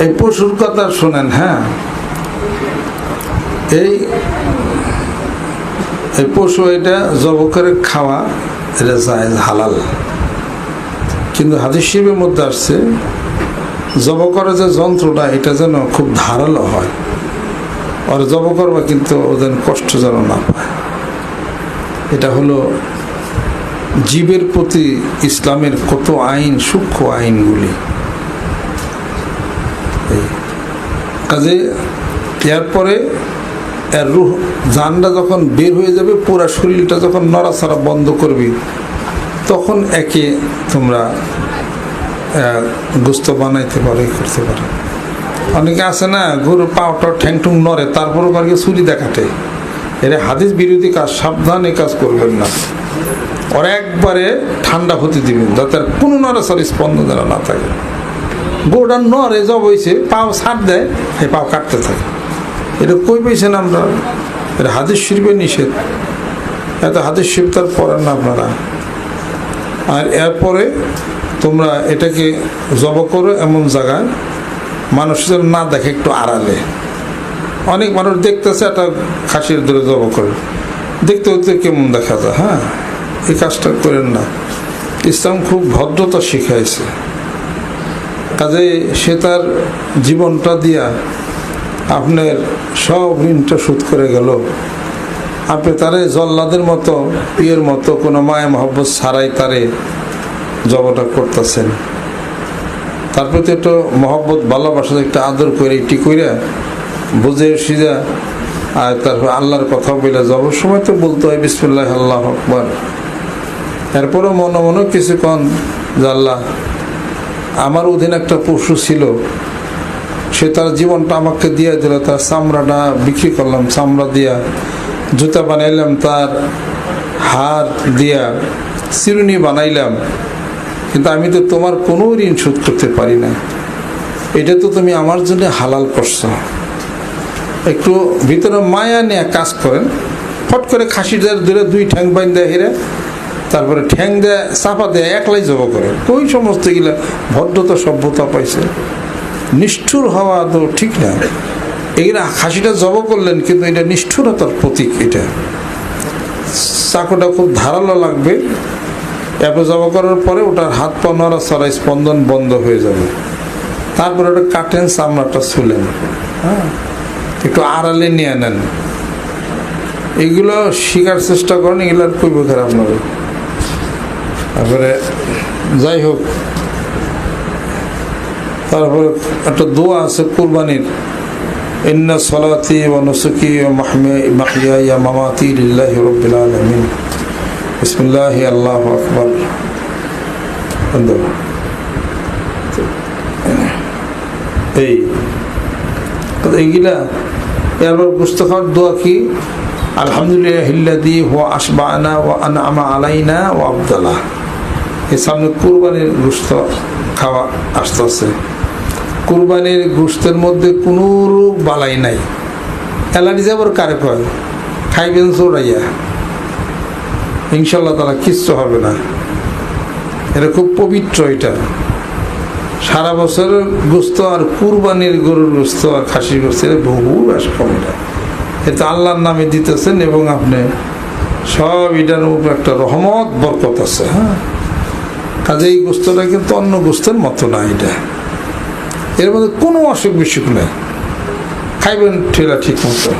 এই পশুর কথা শোনেন। হ্যাঁ, এই পশু এটা জব করে খাওয়া, এটা জায়েজ, হালাল। কিন্তু হাদিস শরীফের মধ্যে আসছে জব করার যে যন্ত্রটা এটা যেন খুব ধারালো হয়, আর জব করবা কিন্তু ওদের কষ্ট যেন না পায়। এটা হলো জীবের প্রতি ইসলামের কত আইন, সূক্ষ্ম আইনগুলি। কাজে এরপরে এর রুহ, জানটা যখন বের হয়ে যাবে, পুরা শরীরটা যখন নড়াচড়া বন্ধ করবি, তখন একে তোমরা গোস্ত বানাইতে পারো, করতে পারো। অনেকে আছে না, গরুর পাওটা ঠ্যাংটুং নড়ে, তারপরও কারকে চুরি দেখাটে। এটা হাদিস বিরোধী কাজ, সাবধানে কাজ করবেন না। ওরা একবারে ঠান্ডা হতে দিবেন, যাতে আর কোনো নড়াচড়া স্পন্দন যেন না থাকে। গরুটা নড়ে জব হয়েছে, পাও ছাড় দেয়, এই পাও কাটতে থাকে। এটা কই পেয়েছেন আমরা? এটা হাদিস শরীফে নিষেধ। এত হাদিস শরীফ তার পড়েন না আপনারা। আর এরপরে তোমরা এটাকে জব করো এমন জায়গায় মানুষ যেন না দেখে, একটু আড়ালে। অনেক মানুষ দেখতেছে একটা খাসির ধরে জব করে, দেখতে দেখতে কেমন দেখা যায়। হ্যাঁ, এই কাজটা করেন না। ইসলাম খুব ভদ্রতা শিখাইছে। কাজে সে তার জীবনটা দিয়া আপনার সব ঋণটা শোধ করে গেল, আপনি তারে জল্লাদের মতো, পিয়ের মতো কোনো মায়া মহব্বত ছাড়াই তারে জবটা করতেছেন। তার প্রতি একটু মহব্বত, ভালোবাসা, একটা আদর করে এটি করে বুঝে সিজা, আর তারপর আল্লাহর কথা বলে যাবার সময় তো বলতে হয় বিসমিল্লাহ আল্লাহু আকবার। এরপরও মনে মনে কিছুক্ষণ যে আল্লাহ, আমার অধীনে একটা পশু ছিল, সে তার জীবনটা আমাকে দিয়ে দিল, তার চামড়াটা বিক্রি করলাম, চামড়া দিয়া জুতা বানাইলাম, তার হাড় দিয়া চিরুনি বানাইলাম, কিন্তু আমি তো তোমার কোনো ঋণ শোধ করতে পারি না। এটা তো তুমি আমার জন্য হালাল করছো। একটু ভিতরে মায়া নিয়ে কাজ করেন। ফট করে খাসিটার ধরে দুই ঠ্যাং বাইন দেয় হেরে, তারপরে ঠ্যাং দেয় চাপা দেয়, একলাই জব করে। ওই সমস্ত গিলা ভদ্রতা সভ্যতা পাইছে। নিষ্ঠুর হওয়া তো ঠিক না। এগুলা খাসিটা জব করলেন, কিন্তু এটা নিষ্ঠুরতার প্রতীক। এটা চাকুটা খুব ধারালো লাগবে, এরপর জব করার পরে ওটার হাত পা নড়াচড়া, স্পন্দন বন্ধ হয়ে যাবে। তারপরে ওটা কাটেন, চামড়াটা ছুলেন, হ্যাঁ, একটু আড়ালে নিয়ে নেন। এগুলো শেখার চেষ্টা করেন, এগুলো আর কইব খারাপ নয়। তারপরে যাই হোক, তারপরে একটা দোয়া আছে কুরবানির, ইন্না সলাতি ওয়া নুসুকি ওয়া মাহইয়ায়া মামাতি লিল্লাহি রাব্বিল আলামিন, বিসমিল্লাহি আল্লাহু আকবার। এইগুলা এরপর গোস্ত খাওয়ার দোয়া কি? আলহামদুলিল্লাহিল্লাযী হুয়া আশবা'না ওয়া আন'আমা আলাইনা ওয়া আবদালা। এই সামনে কুরবানির গোস্ত খাওয়া আসতেছে। কুরবানির গোস্তের মধ্যে কোনো রোগ বালাই নাই। অ্যালার্জি আবার কারে কয়? খাইবেন চোরাইয়া, ইনশাল্লাহ তাআলা কিচ্ছু হবে না। এটা খুব পবিত্র। এটা সারা বছরের গোস্ত আর কুরবানির গরুর গোস্ত আর খাসির গোস্ত বহু বেশ কম। এটা আল্লাহর নামে দিতেছেন এবং আপনি সব এটার উপর একটা রহমত বরকত আছে। হ্যাঁ, কাজে এই গোস্তটা কিন্তু অন্য গোস্তের মতো না। এটা এর মধ্যে কোনো অসুখ বিসুখ নেই, খাইবেন ঠেলা ঠিক মতো।